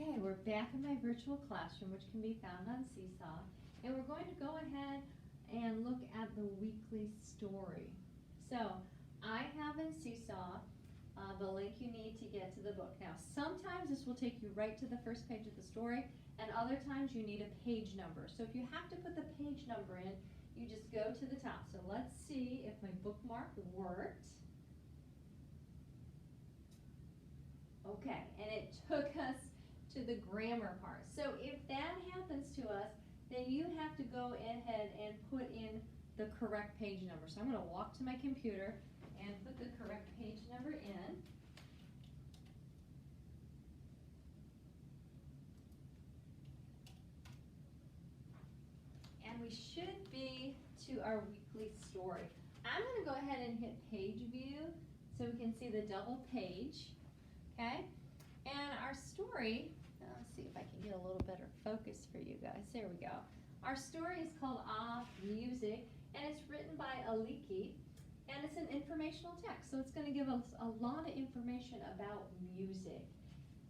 Okay, we're back in my virtual classroom, which can be found on Seesaw, and we're going to go ahead and look at the weekly story. So, I have in Seesaw the link you need to get to the book. Now, sometimes this will take you right to the first page of the story, and other times you need a page number. So if you have to put the page number in, you just go to the top. So let's see if my bookmark worked. Okay, and it took us to the grammar part. So if that happens to us, then you have to go ahead and put in the correct page number. So I'm going to walk to my computer and put the correct page number in. And we should be to our weekly story. I'm going to go ahead and hit page view so we can see the double page. Okay? And our story, let's see if I can get a little better focus for you guys. There we go. Our story is called Ah Music, and it's written by Aliki, and it's an informational text. So it's going to give us a lot of information about music.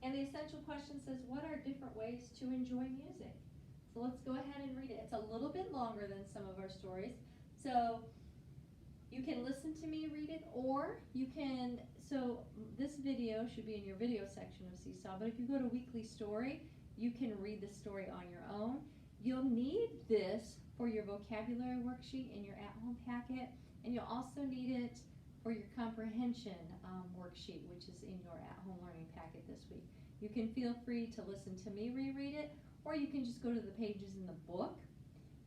And the essential question says, what are different ways to enjoy music? So let's go ahead and read it. It's a little bit longer than some of our stories. So you can listen to me read it, or you can, so this video should be in your video section of Seesaw, but if you go to weekly story, you can read the story on your own. You'll need this for your vocabulary worksheet in your at-home packet, and you'll also need it for your comprehension worksheet, which is in your at-home learning packet this week. You can feel free to listen to me reread it, or you can just go to the pages in the book.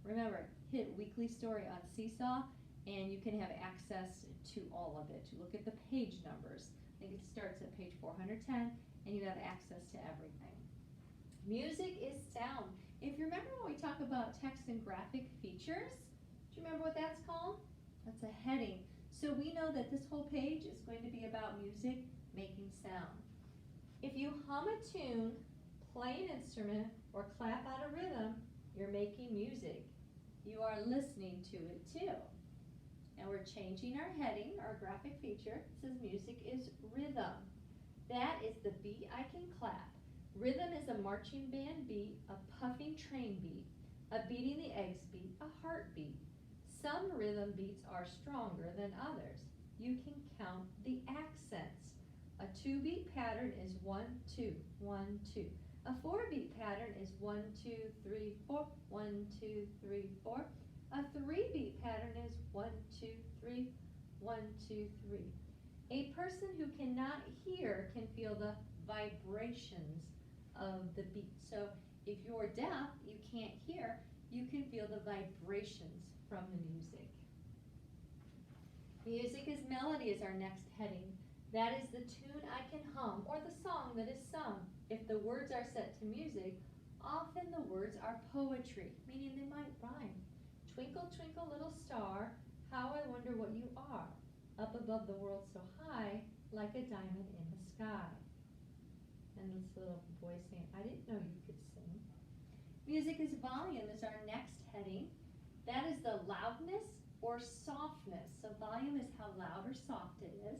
Remember, hit weekly story on Seesaw, and you can have access to all of it. You look at the page numbers. I think it starts at page 410, and you have access to everything. Music is sound. If you remember when we talk about text and graphic features, do you remember what that's called? That's a heading. So we know that this whole page is going to be about music making sound. If you hum a tune, play an instrument, or clap out a rhythm, you're making music. You are listening to it too. And we're changing our heading, our graphic feature. It says music is rhythm. That is the beat I can clap. Rhythm is a marching band beat, a puffing train beat, a beating the eggs beat, a heartbeat. Some rhythm beats are stronger than others. You can count the accents. A 2-beat pattern is 1, 2, 1, 2. A 4-beat pattern is 1, 2, 3, 4, 1, 2, 3, 4. A 3-beat pattern is 1, 2, 3, 1, 2, 3. A person who cannot hear can feel the vibrations of the beat. So if you're deaf, you can't hear, you can feel the vibrations from the music. Music is melody is our next heading. That is the tune I can hum, or the song that is sung. If the words are set to music, often the words are poetry, meaning they might rhyme. Twinkle, twinkle, little star, how I wonder what you are. Up above the world so high, like a diamond in the sky. And this little boy saying, I didn't know you could sing. Music is volume is our next heading. That is the loudness or softness. So volume is how loud or soft it is.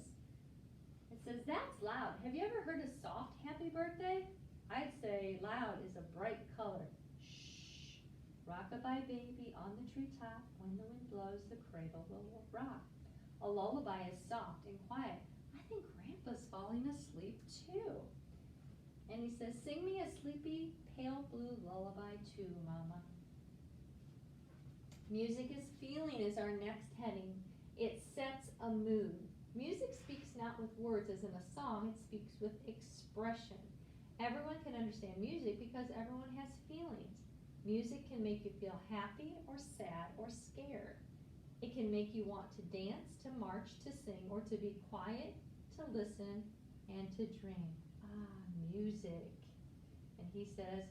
It says, that's loud. Have you ever heard a soft happy birthday? I'd say loud is a bright color. Shh. Rock-a-bye baby on the treetop. When the wind blows, the cradle will rock. A lullaby is soft and quiet. I think Grandpa's falling asleep too. And he says, sing me a sleepy, pale blue lullaby too, Mama. Music is feeling is our next heading. It sets a mood. Music speaks not with words as in a song, it speaks with expression. Everyone can understand music because everyone has feelings. Music can make you feel happy or sad or scared. It can make you want to dance, to march, to sing, or to be quiet, to listen, and to dream. Ah, music. And he says,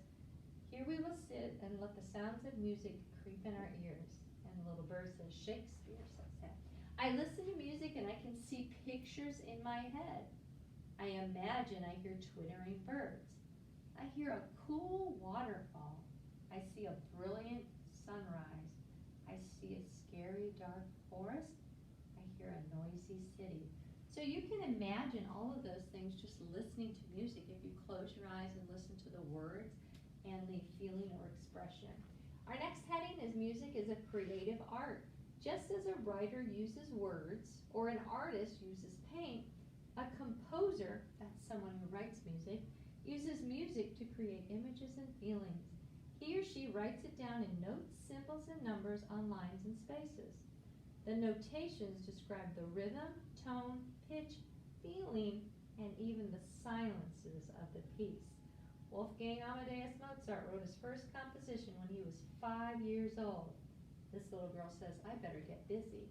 here we will sit and let the sounds of music creep in our ears. And the little bird says, Shakespeare says that. I listen to music and I can see pictures in my head. I imagine I hear twittering birds. I hear a cool waterfall. I see a brilliant sunrise. I see a scary dark forest. I hear a noisy city. So you can imagine all of those things just listening to music if you close your eyes and listen to the and leave feeling or expression. Our next heading is music is a creative art. Just as a writer uses words or an artist uses paint, a composer, that's someone who writes music, uses music to create images and feelings. He or she writes it down in notes, symbols, and numbers on lines and spaces. The notations describe the rhythm, tone, pitch, feeling, and even the silences of the piece. Wolfgang Amadeus Mozart wrote his first composition when he was 5 years old. This little girl says, I better get busy.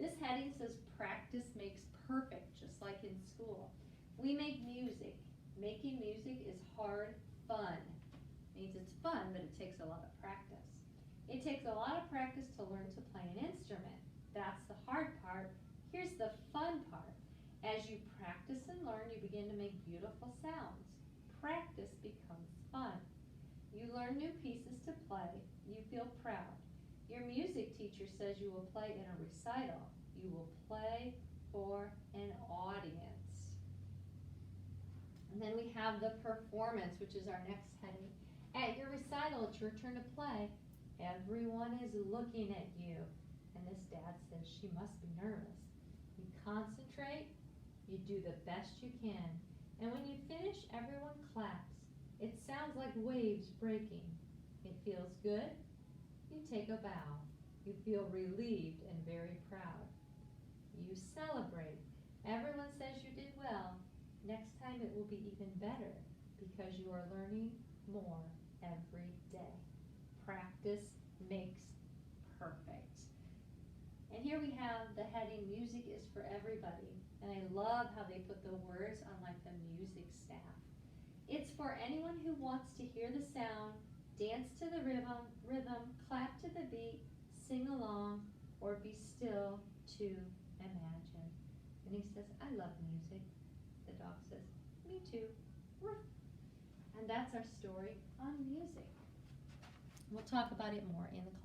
This heading says practice makes perfect, just like in school. We make music. Making music is hard fun. Means it's fun, but it takes a lot of practice. It takes a lot of practice to learn to play an instrument. That's the hard part. Here's the fun part. As you practice and learn, you begin to make beautiful sounds. Practice becomes fun. You learn new pieces to play. You feel proud. Your music teacher says you will play in a recital. You will play for an audience. And then we have the performance, which is our next heading. At your recital, it's your turn to play. Everyone is looking at you. And this dad says she must be nervous. You concentrate. You do the best you can. And when you finish, everyone claps. It sounds like waves breaking. It feels good. You take a bow. You feel relieved and very proud. You celebrate. Everyone says you did well. Next time it will be even better because you are learning more every day. Practice makes perfect. And here we have the heading, music is for everybody. And I love how they put the words on like the music staff. It's for anyone who wants to hear the sound, dance to the rhythm, clap to the beat, sing along, or be still to imagine. And he says, I love music. The dog says, me too. And that's our story on music. We'll talk about it more in the class.